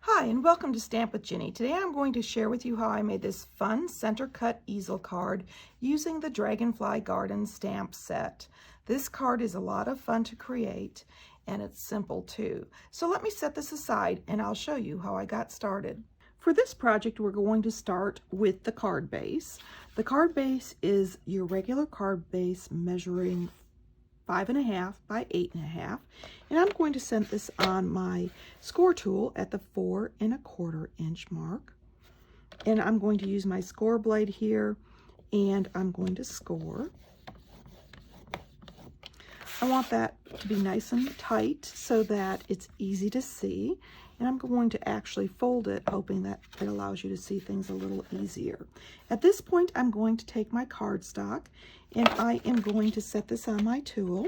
Hi, and welcome to Stamp with Ginny. Today I'm going to share with you how I made this fun center cut easel card using the Dragonfly Garden stamp set. This card is a lot of fun to create, and it's simple too. So let me set this aside and I'll show you how I got started. For this project, we're going to start with the card base. The card base is your regular card base measuring 5.5 by 8.5, and I'm going to set this on my score tool at the 4.25 inch mark, and I'm going to use my score blade here, and I'm going to score. I want that to be nice and tight so that it's easy to see, and I'm going to actually fold it, hoping that it allows you to see things a little easier. At this point, I'm going to take my cardstock, and I am going to set this on my tool.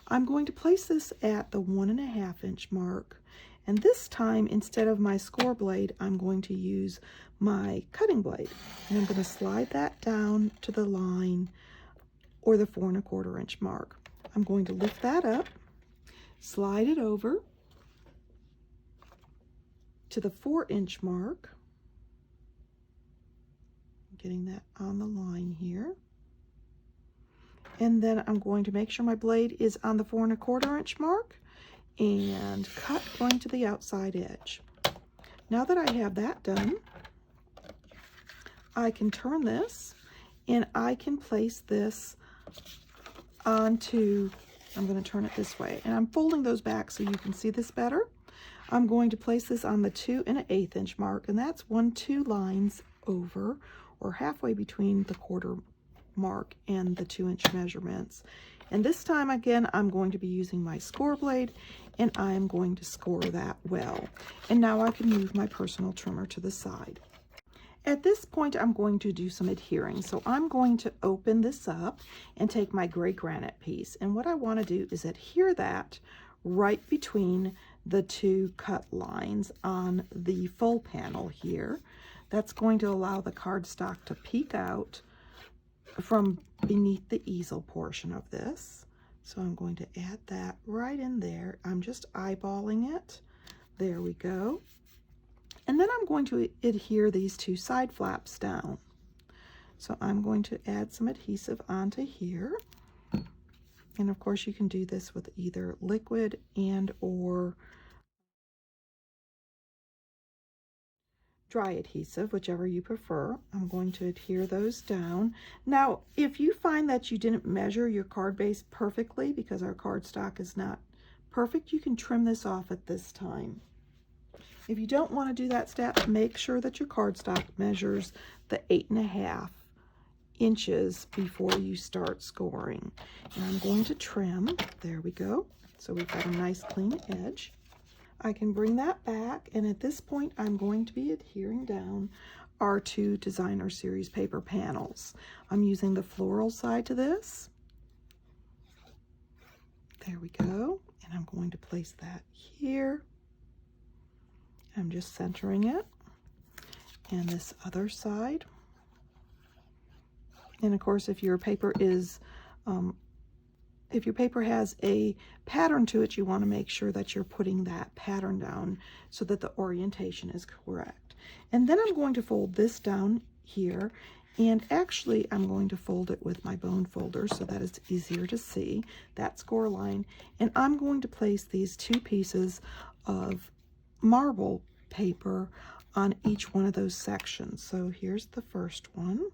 I'm going to place this at the 1.5 inch mark, and this time, instead of my score blade, I'm going to use my cutting blade, and I'm going to slide that down to the line or the 4.25 inch mark. I'm going to lift that up, slide it over to the 4 inch mark, getting that on the line here, and then I'm going to make sure my blade is on the 4.25 inch mark and cut going to the outside edge. Now that I have that done, I can turn this and I can place this onto, I'm going to turn it this way, and I'm folding those back so you can see this better. I'm going to place this on the 2 1/8 inch mark, and that's 2 lines over, or halfway between the quarter mark and the 2 inch measurements. And this time again, I'm going to be using my score blade, and I'm going to score that well. And now I can move my personal trimmer to the side. At this point, I'm going to do some adhering. So I'm going to open this up and take my gray granite piece. And what I want to do is adhere that right between the 2 cut lines on the full panel here. That's going to allow the cardstock to peek out from beneath the easel portion of this. So I'm going to add that right in there. I'm just eyeballing it. There we go. And then I'm going to adhere these 2 side flaps down. So I'm going to add some adhesive onto here. And of course you can do this with either liquid and or dry adhesive, whichever you prefer. I'm going to adhere those down. Now, if you find that you didn't measure your card base perfectly because our cardstock is not perfect, you can trim this off at this time. If you don't want to do that step, make sure that your cardstock measures the 8.5 inches before you start scoring. And I'm going to trim. There we go. So we've got a nice clean edge. I can bring that back, and at this point I'm going to be adhering down our 2 designer series paper panels. I'm using the floral side to this. There we go. And I'm going to place that here. I'm just centering it, and this other side. And of course, if your paper is, if your paper has a pattern to it, you want to make sure that you're putting that pattern down so that the orientation is correct. And then I'm going to fold this down here, and actually I'm going to fold it with my bone folder so that it's easier to see that score line. And I'm going to place these 2 pieces of marble paper on each one of those sections. So here's the first one.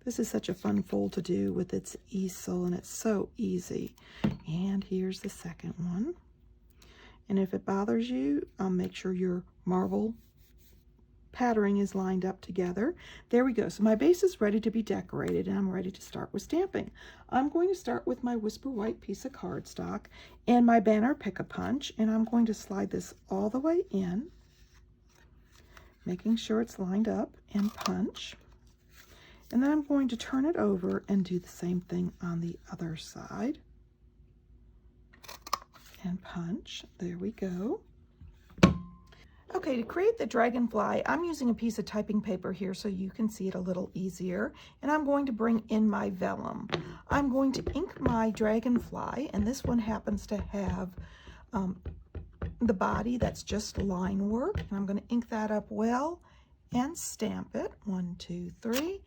This is such a fun fold to do with its easel, and it's so easy. And here's the second one. And if it bothers you, make sure your marble patterning is lined up together. There we go. So my base is ready to be decorated, and I'm ready to start with stamping. I'm going to start with my Whisper White piece of cardstock and my banner Pick-a-Punch, and I'm going to slide this all the way in, making sure it's lined up, and punch. And then I'm going to turn it over and do the same thing on the other side. And punch. There we go. Okay, to create the dragonfly, I'm using a piece of typing paper here so you can see it a little easier. And I'm going to bring in my vellum. I'm going to ink my dragonfly, and this one happens to have the body that's just line work, and I'm going to ink that up well and stamp it. 1, 2, 3.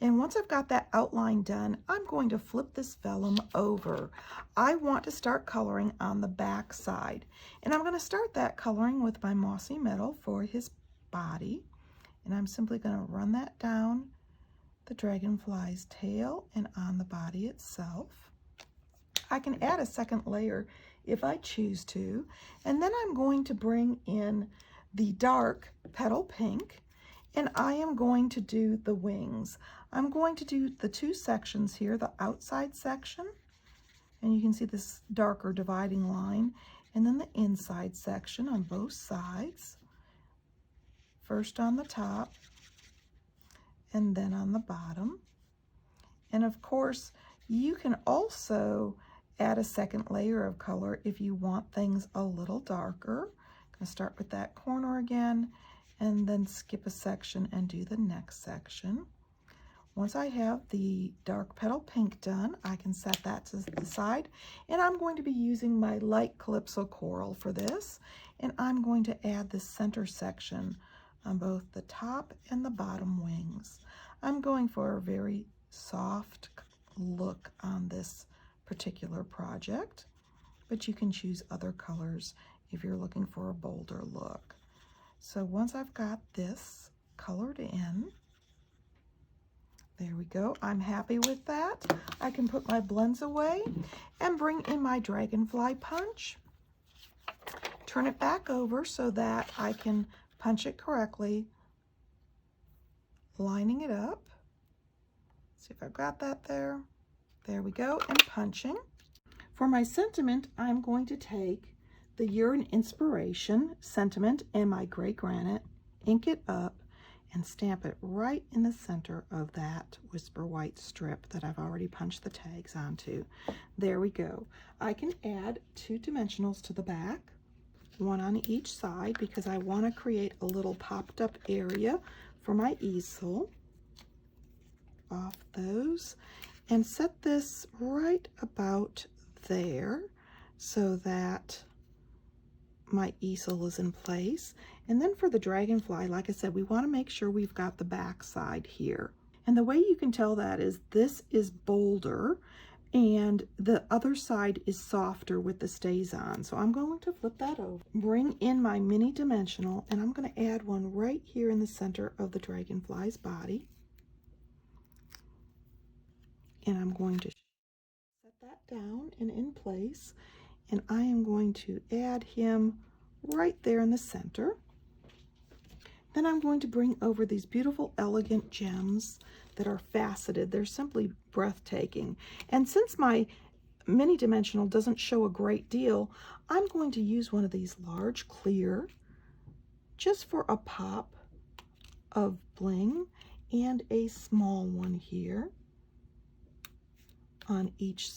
And once I've got that outline done, I'm going to flip this vellum over. I want to start coloring on the back side, and I'm going to start that coloring with my mossy metal for his body, and I'm simply going to run that down the dragonfly's tail and on the body itself. I can add a second layer if I choose to, and then I'm going to bring in the dark petal pink, and I am going to do the wings. I'm going to do the 2 sections here, the outside section, and you can see this darker dividing line, and then the inside section on both sides. First on the top, and then on the bottom. And of course, you can also add a second layer of color if you want things a little darker. I'm going to start with that corner again, and then skip a section and do the next section. Once I have the dark petal pink done, I can set that to the side, and I'm going to be using my light Calypso Coral for this, and I'm going to add the center section on both the top and the bottom wings. I'm going for a very soft look on this particular project, but you can choose other colors if you're looking for a bolder look. So once I've got this colored in, there we go. I'm happy with that. I can put my blends away and bring in my Dragonfly punch. Turn it back over so that I can punch it correctly, lining it up. See if I've got that there. There we go, and punching. For my sentiment, I'm going to take the You're an Inspiration sentiment and my gray granite, ink it up, and stamp it right in the center of that Whisper White strip that I've already punched the tags onto. There we go. I can add 2 dimensionals to the back, 1 on each side, because I want to create a little popped up area for my easel. Off those, and set this right about there so that my easel is in place. And then for the dragonfly, like I said, we want to make sure we've got the back side here. And the way you can tell that is this is bolder and the other side is softer with the stays on. So I'm going to flip that over, bring in my mini dimensional, and I'm going to add one right here in the center of the dragonfly's body. And I'm going to set that down and in place, and I am going to add him right there in the center. Then I'm going to bring over these beautiful elegant gems that are faceted. They're simply breathtaking. And since my mini dimensional doesn't show a great deal, I'm going to use one of these large clear just for a pop of bling, and a small one here on each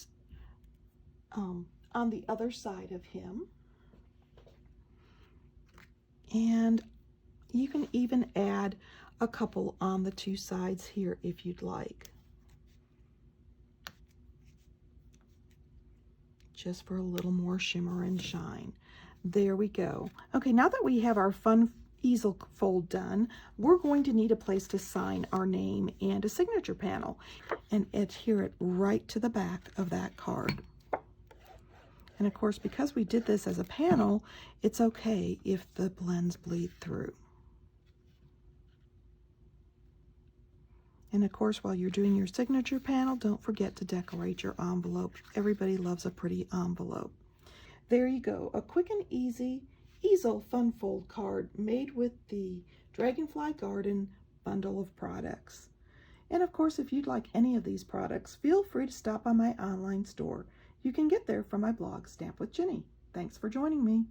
on the other side of him. And you can even add a couple on the 2 sides here if you'd like, just for a little more shimmer and shine. There we go. Okay, now that we have our fun easel fold done, we're going to need a place to sign our name and a signature panel and adhere it right to the back of that card. And of course, because we did this as a panel, it's okay if the blends bleed through. And of course, while you're doing your signature panel, don't forget to decorate your envelope. Everybody loves a pretty envelope. There you go, a quick and easy easel fun fold card made with the Dragonfly Garden bundle of products. And of course, if you'd like any of these products, feel free to stop by my online store. You can get there from my blog, Stamp with Jini. Thanks for joining me.